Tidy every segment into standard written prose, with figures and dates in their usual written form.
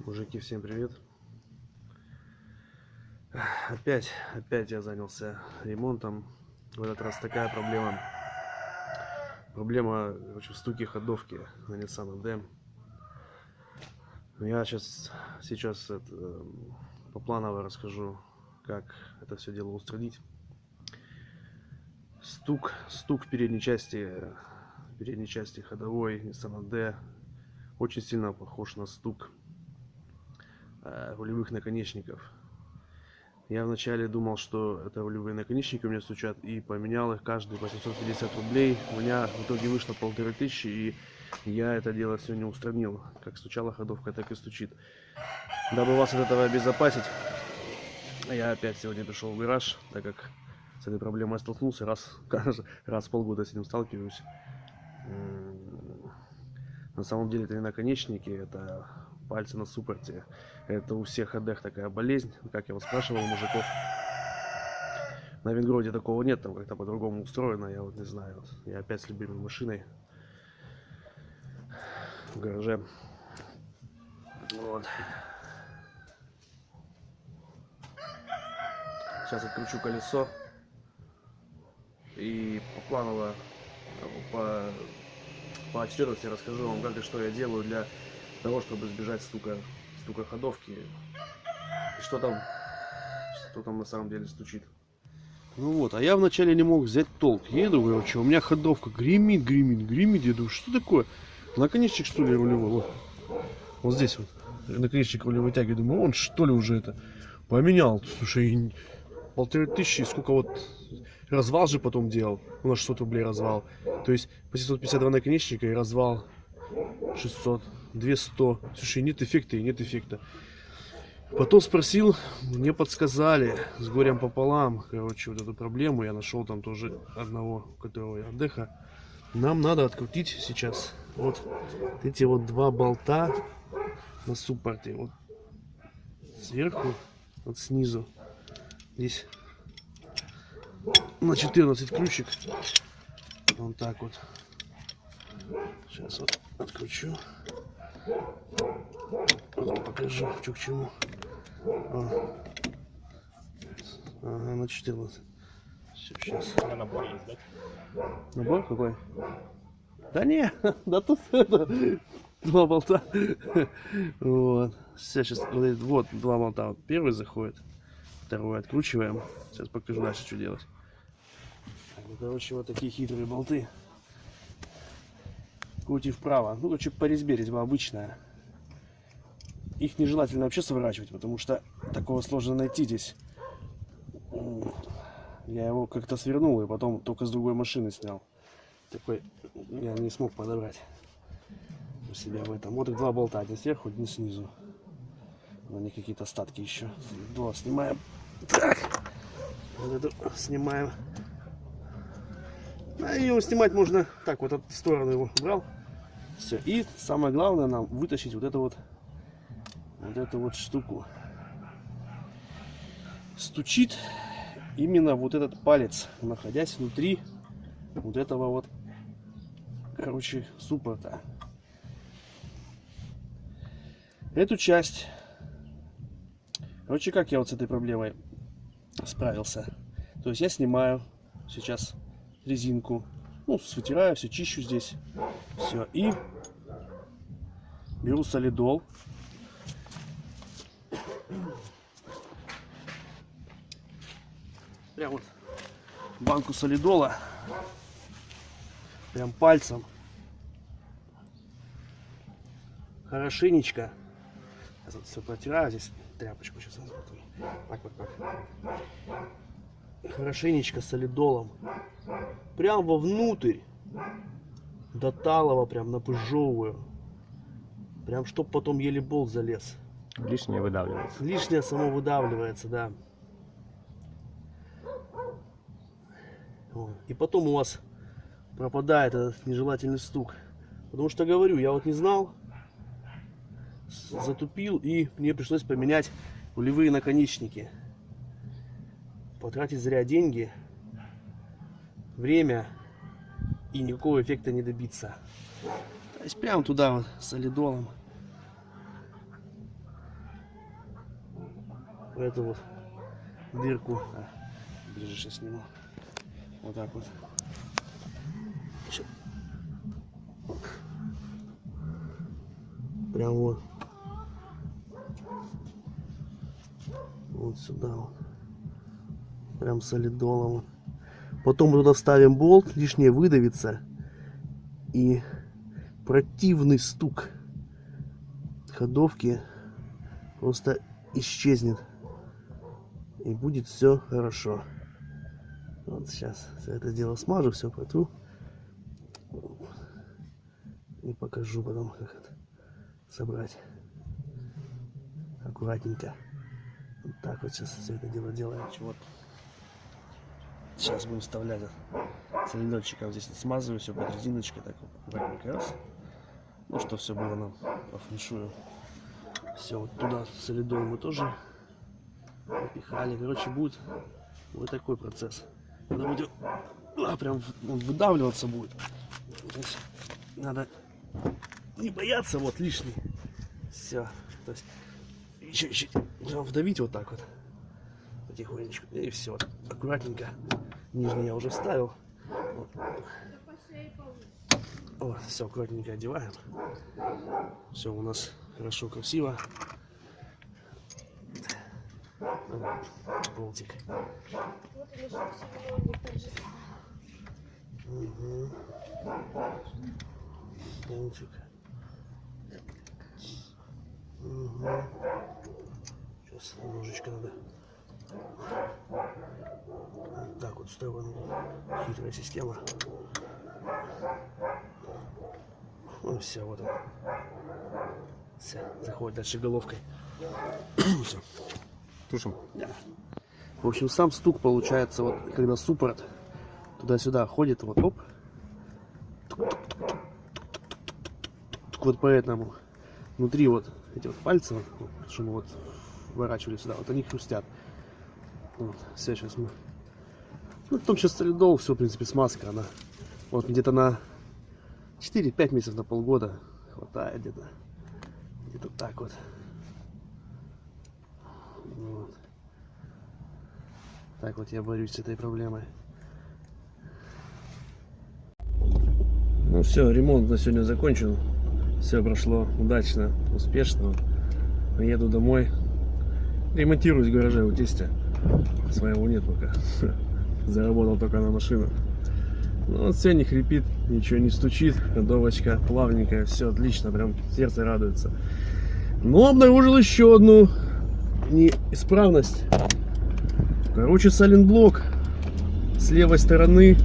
Мужики, всем привет. Опять я занялся ремонтом. В этот раз такая проблема. Короче, в стуке ходовки на Nissan ND. Я сейчас попланово расскажу, как это все дело устранить. Стук в передней части ходовой Nissan ND очень сильно похож на стук рулевых наконечников. Я вначале думал, что это рулевые наконечники у меня стучат, и поменял их каждый по 750 рублей. У меня в итоге вышло 1500, и я это дело все не устранил. Как стучала ходовка, так и стучит. Дабы вас от этого обезопасить, я опять сегодня пришел в гараж, так как с этой проблемой столкнулся. Раз в полгода с этим сталкиваюсь. На самом деле это не наконечники, это пальцы на суппорте. Это у всех АДХ такая болезнь, как я вот спрашивал у мужиков. На Венгроде такого нет, там как-то по-другому устроено, я вот не знаю. Вот. Я опять с любимой машиной в гараже. Вот. Сейчас откручу колесо и попланово по очередности расскажу вам, как и что я делаю для того, чтобы избежать стука ходовки. И что там на самом деле стучит. Ну вот, а я вначале не мог взять толк. Еду, короче, у меня ходовка гремит. Я думаю, что такое? Наконечник, что ли, рулевой? Вот здесь вот. Наконечник рулевой тяги. Думаю, он что ли уже это поменял. Слушай, 1500, сколько вот развал же потом делал. На 600 рублей развал. То есть по 752 наконечника и развал 600, 200. Слушай, нет эффекта. Потом спросил, мне подсказали с горем пополам, короче, вот эту проблему. Я нашел там тоже одного, у которого я отдыха. Нам надо открутить сейчас вот эти вот два болта на суппорте. Вот сверху, вот снизу. Здесь на 14 ключик. Вот так вот. Сейчас вот откручу. Потом покажу, что к чему. Ага, на 14. Все, сейчас. Набор есть, да? Набор какой? Да не, да тут это, два болта. Вот. Сейчас вот два болта. Вот первый заходит, второй откручиваем. Сейчас покажу дальше, что делать. Короче, вот такие хитрые болты. Крути вправо. Ну, короче, по резьба обычная. Их нежелательно вообще сворачивать, потому что такого сложно найти здесь. Я его как-то свернул и потом только с другой машины снял. Такой я не смог подобрать у себя в этом. Вот их два болта, один сверху, один снизу. На них какие-то остатки еще. Два снимаем. Так. Вот эту снимаем. А его снимать можно так, вот от стороны его брал. Все. И самое главное нам вытащить вот эту вот штуку. Стучит именно вот этот палец, находясь внутри вот этого вот, короче, суппорта. Эту часть, короче, как я вот с этой проблемой справился. То есть я снимаю сейчас резинку, ну, вытираю, все чищу здесь, все, и беру солидол. Прям вот банку солидола, прям пальцем, хорошенечко, сейчас вот все протираю, здесь тряпочку сейчас так. Хорошенечко солидолом, прям вовнутрь, до талого прям напыжевываю, прям чтоб потом еле болт залез. Лишнее выдавливается. Лишнее само выдавливается, да. И потом у вас пропадает этот нежелательный стук. Потому что, говорю, я вот не знал, затупил, и мне пришлось поменять рулевые наконечники. Потратить зря деньги, время, и никакого эффекта не добиться. То есть прям туда вот солидолом эту вот дырку. Ближе сейчас сниму. Вот так вот. Ща. Прям вот. Вот сюда вот. Прям солидолом. Потом мы туда ставим болт, лишнее выдавится. И противный стук ходовки просто исчезнет. И будет все хорошо. Вот сейчас все это дело смажу, все протру. И покажу потом, как это собрать. Аккуратненько. Вот так вот сейчас все это дело делаем. Вот. Сейчас будем вставлять солидольчиком. Здесь смазываю все под резиночкой. Так вот, аккуратненько раз. Ну, что все было нам по фэншую. Все, вот туда солидол мы тоже напихали. Короче, будет вот такой процесс. Когда будет, прям он выдавливаться будет. Здесь надо не бояться вот лишний. Все. То есть чуть-чуть вдавить вот так вот. Потихонечку. И все. Аккуратненько. Нижний я уже вставил. Вот. О, все, аккуратненько одеваем. Все у нас хорошо, красиво. Болтик. Угу. Болтик. Угу. Сейчас немножечко надо. Вот так вот в сторону. Хитрая система. Ну все, вот он. Все, заходит дальше головкой. Все. Тушим. Да. В общем, сам стук получается, вот когда суппорт туда-сюда ходит, вот оп. Вот поэтому внутри вот эти вот пальцы, вот, что мы вот выворачивали сюда, вот они хрустят. Вот, все, сейчас мы. Ну, потом сейчас солидол, все, в принципе, смазка, она вот где-то на 4-5 месяцев, на полгода хватает где-то. Где-то так вот. Вот. Так вот я борюсь с этой проблемой. Ну все, ремонт на сегодня закончен. Все прошло удачно, успешно. Еду домой. Ремонтируюсь в гараже у тестя. Своего нет пока. Заработал только на машину. Ну, вот все не хрипит, ничего не стучит. Ходовочка плавненькая, все отлично, прям сердце радуется. Но обнаружил еще одну неисправность. Короче, сайлентблок с левой стороны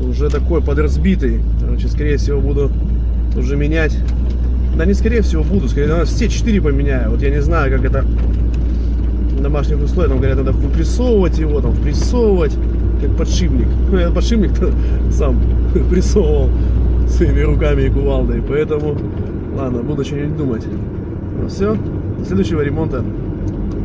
уже такой подразбитый. Короче, скорее всего буду уже менять. Да не скорее всего буду, скорее всего все 4 поменяю. Вот я не знаю, как это в домашних условиях. Там говорят, надо выпрессовывать его, там впрессовывать, как подшипник. Ну, я подшипник-то сам прессовывал своими руками и кувалдой. Поэтому, ладно, буду что-нибудь думать. Ну все, до следующего ремонта.